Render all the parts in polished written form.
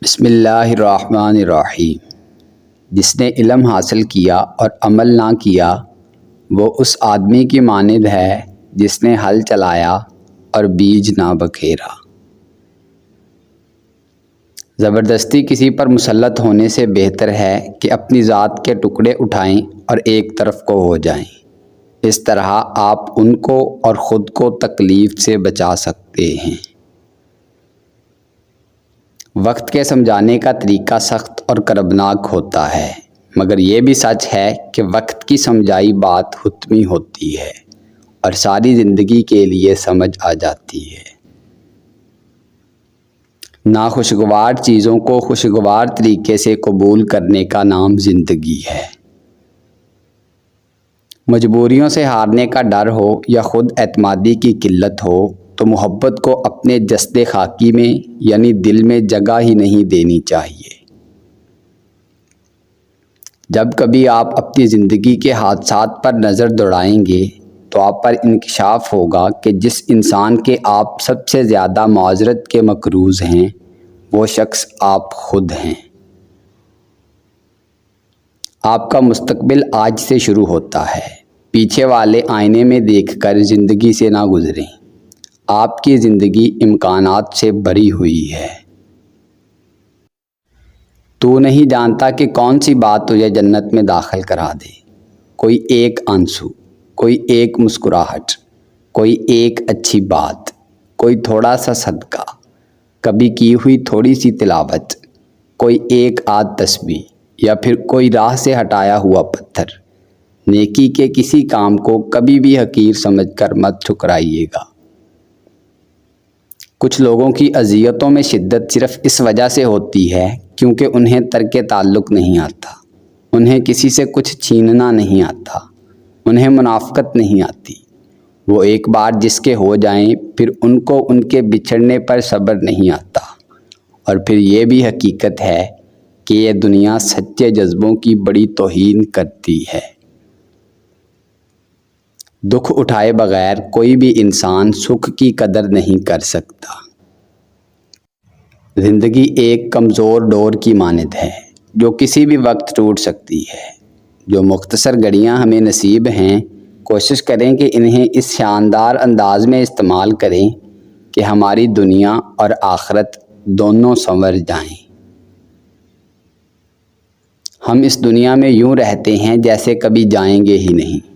بسم اللہ الرحمن الرحیم۔ جس نے علم حاصل کیا اور عمل نہ کیا وہ اس آدمی کی مانند ہے جس نے ہل چلایا اور بیج نہ بکھیرا۔ زبردستی کسی پر مسلط ہونے سے بہتر ہے کہ اپنی ذات کے ٹکڑے اٹھائیں اور ایک طرف کو ہو جائیں۔ اس طرح آپ ان کو اور خود کو تکلیف سے بچا سکتے ہیں۔ وقت کے سمجھانے کا طریقہ سخت اور کربناک ہوتا ہے، مگر یہ بھی سچ ہے کہ وقت کی سمجھائی بات حتمی ہوتی ہے اور ساری زندگی کے لیے سمجھ آ جاتی ہے۔ ناخوشگوار چیزوں کو خوشگوار طریقے سے قبول کرنے کا نام زندگی ہے۔ مجبوریوں سے ہارنے کا ڈر ہو یا خود اعتمادی کی قلت ہو تو محبت کو اپنے جسد خاکی میں یعنی دل میں جگہ ہی نہیں دینی چاہیے۔ جب کبھی آپ اپنی زندگی کے حادثات پر نظر دوڑائیں گے تو آپ پر انکشاف ہوگا کہ جس انسان کے آپ سب سے زیادہ معذرت کے مقروض ہیں وہ شخص آپ خود ہیں۔ آپ کا مستقبل آج سے شروع ہوتا ہے۔ پیچھے والے آئینے میں دیکھ کر زندگی سے نہ گزریں۔ آپ کی زندگی امکانات سے بھری ہوئی ہے۔ تو نہیں جانتا کہ کون سی بات تجھے جنت میں داخل کرا دے۔ کوئی ایک آنسو، کوئی ایک مسکراہٹ، کوئی ایک اچھی بات، کوئی تھوڑا سا صدقہ، کبھی کی ہوئی تھوڑی سی تلاوت، کوئی ایک آدھ تسبیح یا پھر کوئی راہ سے ہٹایا ہوا پتھر۔ نیکی کے کسی کام کو کبھی بھی حقیر سمجھ کر مت ٹھکرائیے گا۔ کچھ لوگوں کی اذیتوں میں شدت صرف اس وجہ سے ہوتی ہے کیونکہ انہیں ترک تعلق نہیں آتا، انہیں کسی سے کچھ چھیننا نہیں آتا، انہیں منافقت نہیں آتی۔ وہ ایک بار جس کے ہو جائیں پھر ان کو ان کے بچھڑنے پر صبر نہیں آتا۔ اور پھر یہ بھی حقیقت ہے کہ یہ دنیا سچے جذبوں کی بڑی توہین کرتی ہے۔ دکھ اٹھائے بغیر کوئی بھی انسان سکھ کی قدر نہیں کر سکتا۔ زندگی ایک کمزور ڈور کی مانند ہے جو کسی بھی وقت ٹوٹ سکتی ہے۔ جو مختصر گھڑیاں ہمیں نصیب ہیں کوشش کریں کہ انہیں اس شاندار انداز میں استعمال کریں کہ ہماری دنیا اور آخرت دونوں سنور جائیں۔ ہم اس دنیا میں یوں رہتے ہیں جیسے کبھی جائیں گے ہی نہیں،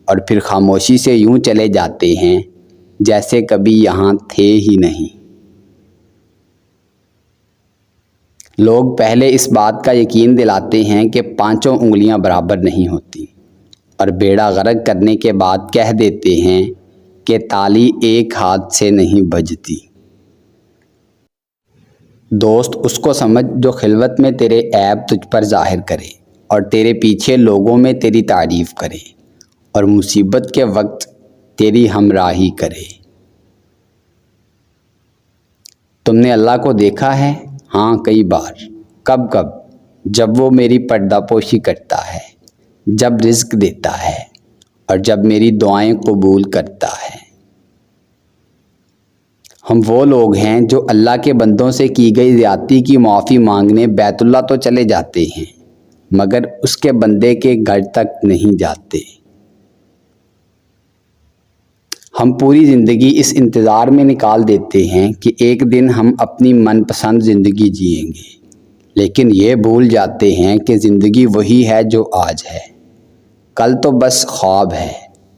اور پھر خاموشی سے یوں چلے جاتے ہیں جیسے کبھی یہاں تھے ہی نہیں۔ لوگ پہلے اس بات کا یقین دلاتے ہیں کہ پانچوں انگلیاں برابر نہیں ہوتی، اور بیڑا غرق کرنے کے بعد کہہ دیتے ہیں کہ تالی ایک ہاتھ سے نہیں بجتی۔ دوست اس کو سمجھ جو خلوت میں تیرے عیب تجھ پر ظاہر کرے اور تیرے پیچھے لوگوں میں تیری تعریف کرے اور مصیبت کے وقت تیری ہمراہی کرے۔ تم نے اللہ کو دیکھا ہے؟ ہاں، کئی بار۔ کب کب؟ جب وہ میری پردہ پوشی کرتا ہے، جب رزق دیتا ہے اور جب میری دعائیں قبول کرتا ہے۔ ہم وہ لوگ ہیں جو اللہ کے بندوں سے کی گئی زیادتی کی معافی مانگنے بیت اللہ تو چلے جاتے ہیں مگر اس کے بندے کے گھر تک نہیں جاتے۔ ہم پوری زندگی اس انتظار میں نکال دیتے ہیں کہ ایک دن ہم اپنی من پسند زندگی جئیں گے، لیکن یہ بھول جاتے ہیں کہ زندگی وہی ہے جو آج ہے، کل تو بس خواب ہے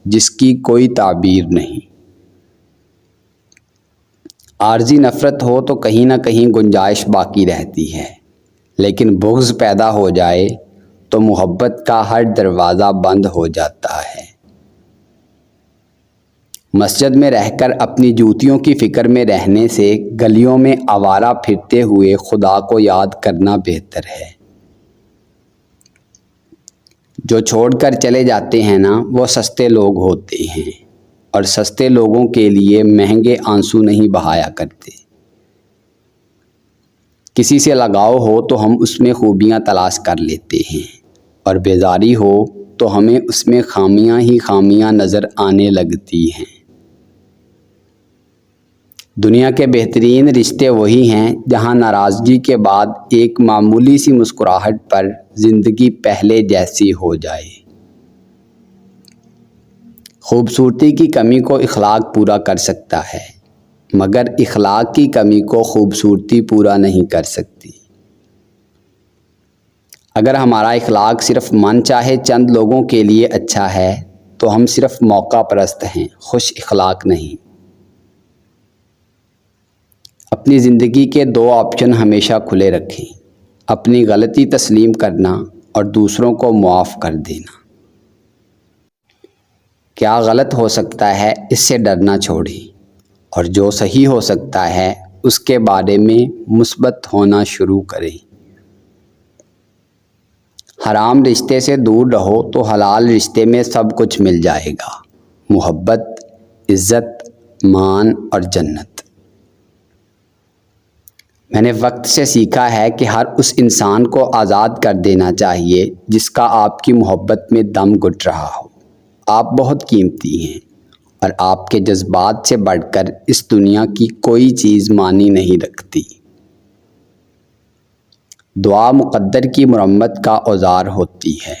جس کی کوئی تعبیر نہیں۔ عارضی نفرت ہو تو کہیں نہ کہیں گنجائش باقی رہتی ہے، لیکن بغض پیدا ہو جائے تو محبت کا ہر دروازہ بند ہو جاتا ہے۔ مسجد میں رہ کر اپنی جوتیوں کی فکر میں رہنے سے گلیوں میں آوارہ پھرتے ہوئے خدا کو یاد کرنا بہتر ہے۔ جو چھوڑ کر چلے جاتے ہیں نا وہ سستے لوگ ہوتے ہیں، اور سستے لوگوں کے لیے مہنگے آنسو نہیں بہایا کرتے۔ کسی سے لگاؤ ہو تو ہم اس میں خوبیاں تلاش کر لیتے ہیں، اور بیزاری ہو تو ہمیں اس میں خامیاں ہی خامیاں نظر آنے لگتی ہیں۔ دنیا کے بہترین رشتے وہی ہیں جہاں ناراضگی کے بعد ایک معمولی سی مسکراہٹ پر زندگی پہلے جیسی ہو جائے۔ خوبصورتی کی کمی کو اخلاق پورا کر سکتا ہے، مگر اخلاق کی کمی کو خوبصورتی پورا نہیں کر سکتی۔ اگر ہمارا اخلاق صرف من چاہے چند لوگوں کے لیے اچھا ہے تو ہم صرف موقع پرست ہیں، خوش اخلاق نہیں۔ اپنی زندگی کے دو آپشن ہمیشہ کھلے رکھیں، اپنی غلطی تسلیم کرنا اور دوسروں کو معاف کر دینا۔ کیا غلط ہو سکتا ہے اس سے ڈرنا چھوڑیں، اور جو صحیح ہو سکتا ہے اس کے بارے میں مثبت ہونا شروع کریں۔ حرام رشتے سے دور رہو تو حلال رشتے میں سب کچھ مل جائے گا، محبت، عزت، مان اور جنت۔ میں نے وقت سے سیکھا ہے کہ ہر اس انسان کو آزاد کر دینا چاہیے جس کا آپ کی محبت میں دم گھٹ رہا ہو۔ آپ بہت قیمتی ہیں، اور آپ کے جذبات سے بڑھ کر اس دنیا کی کوئی چیز معنی نہیں رکھتی۔ دعا مقدر کی مرمت کا اوزار ہوتی ہے۔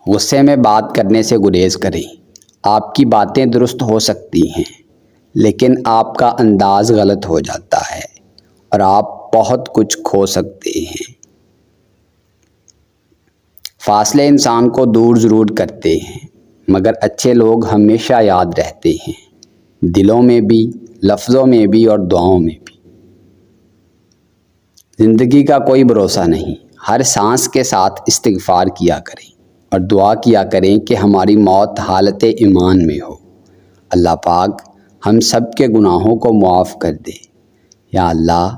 غصے میں بات کرنے سے گریز کریں۔ آپ کی باتیں درست ہو سکتی ہیں، لیکن آپ کا انداز غلط ہو جاتا ہے اور آپ بہت کچھ کھو سکتے ہیں۔ فاصلے انسان کو دور ضرور کرتے ہیں، مگر اچھے لوگ ہمیشہ یاد رہتے ہیں، دلوں میں بھی، لفظوں میں بھی اور دعاؤں میں بھی۔ زندگی کا کوئی بھروسہ نہیں، ہر سانس کے ساتھ استغفار کیا کریں اور دعا کیا کریں کہ ہماری موت حالت ایمان میں ہو۔ اللہ پاک ہم سب کے گناہوں کو معاف کر دے۔ یا اللہ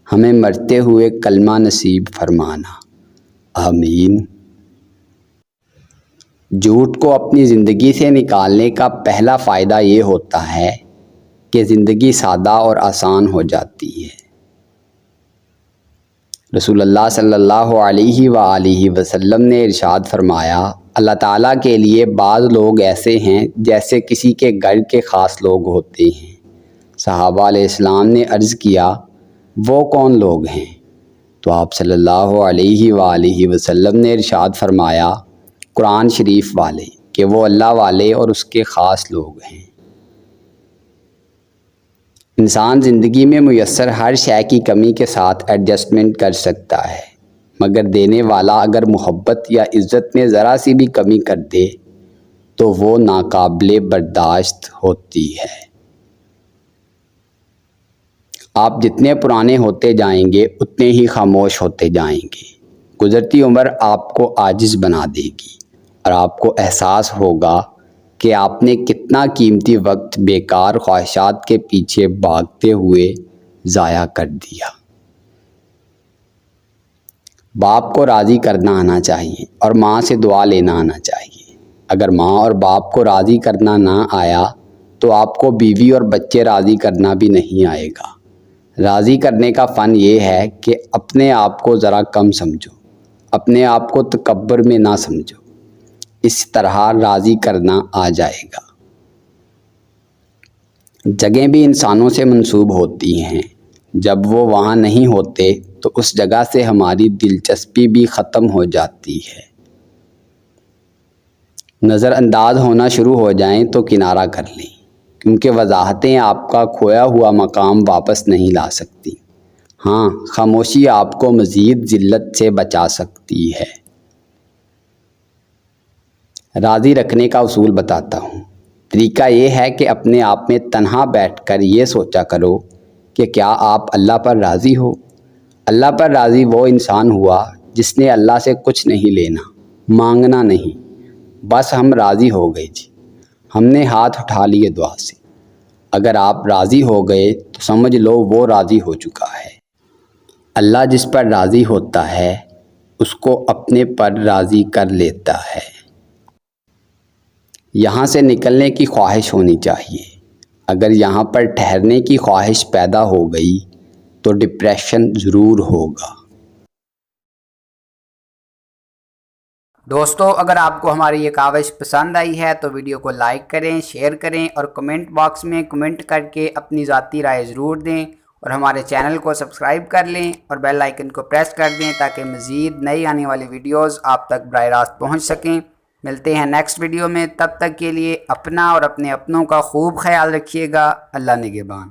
ہمیں مرتے ہوئے کلمہ نصیب فرمانا، آمین۔ جھوٹ کو اپنی زندگی سے نکالنے کا پہلا فائدہ یہ ہوتا ہے کہ زندگی سادہ اور آسان ہو جاتی ہے۔ رسول اللہ صلی اللہ علیہ وآلہ وسلم نے ارشاد فرمایا، اللہ تعالیٰ کے لیے بعض لوگ ایسے ہیں جیسے کسی کے گھر کے خاص لوگ ہوتے ہیں۔ صحابہ علیہ السلام نے عرض کیا، وہ کون لوگ ہیں؟ تو آپ صلی اللہ علیہ وآلہ وسلم نے ارشاد فرمایا، قرآن شریف والے، کہ وہ اللہ والے اور اس کے خاص لوگ ہیں۔ انسان زندگی میں میسر ہر شے کی کمی کے ساتھ ایڈجسٹمنٹ کر سکتا ہے، مگر دینے والا اگر محبت یا عزت میں ذرا سی بھی کمی کر دے تو وہ ناقابل برداشت ہوتی ہے۔ آپ جتنے پرانے ہوتے جائیں گے اتنے ہی خاموش ہوتے جائیں گے۔ گزرتی عمر آپ کو عاجز بنا دے گی اور آپ کو احساس ہوگا کہ آپ نے کتنا قیمتی وقت بیکار خواہشات کے پیچھے بھاگتے ہوئے ضائع کر دیا۔ باپ کو راضی کرنا آنا چاہیے اور ماں سے دعا لینا آنا چاہیے۔ اگر ماں اور باپ کو راضی کرنا نہ آیا تو آپ کو بیوی اور بچے راضی کرنا بھی نہیں آئے گا۔ راضی کرنے کا فن یہ ہے کہ اپنے آپ کو ذرا کم سمجھو، اپنے آپ کو تکبر میں نہ سمجھو، اس طرح راضی کرنا آ جائے گا۔ جگہیں بھی انسانوں سے منسوب ہوتی ہیں، جب وہ وہاں نہیں ہوتے تو اس جگہ سے ہماری دلچسپی بھی ختم ہو جاتی ہے۔ نظر انداز ہونا شروع ہو جائیں تو کنارہ کر لیں، کیونکہ وضاحتیں آپ کا کھویا ہوا مقام واپس نہیں لا سکتی۔ ہاں، خاموشی آپ کو مزید ذلت سے بچا سکتی ہے۔ راضی رکھنے کا اصول بتاتا ہوں۔ طریقہ یہ ہے کہ اپنے آپ میں تنہا بیٹھ کر یہ سوچا کرو کہ کیا آپ اللہ پر راضی ہو؟ اللہ پر راضی وہ انسان ہوا جس نے اللہ سے کچھ نہیں لینا، مانگنا نہیں، بس ہم راضی ہو گئے جی، ہم نے ہاتھ اٹھا لیے دعا سے۔ اگر آپ راضی ہو گئے تو سمجھ لو وہ راضی ہو چکا ہے۔ اللہ جس پر راضی ہوتا ہے اس کو اپنے پر راضی کر لیتا ہے۔ یہاں سے نکلنے کی خواہش ہونی چاہیے۔ اگر یہاں پر ٹھہرنے کی خواہش پیدا ہو گئی تو ڈپریشن ضرور ہوگا۔ دوستو اگر آپ کو ہماری یہ کاوش پسند آئی ہے تو ویڈیو کو لائک کریں، شیئر کریں اور کمنٹ باکس میں کمنٹ کر کے اپنی ذاتی رائے ضرور دیں، اور ہمارے چینل کو سبسکرائب کر لیں اور بیل آئیکن کو پریس کر دیں تاکہ مزید نئی آنے والی ویڈیوز آپ تک براہ راست پہنچ سکیں۔ ملتے ہیں نیکسٹ ویڈیو میں، تب تک کے لیے اپنا اور اپنے اپنوں کا خوب خیال رکھیے گا۔ اللہ نگہبان۔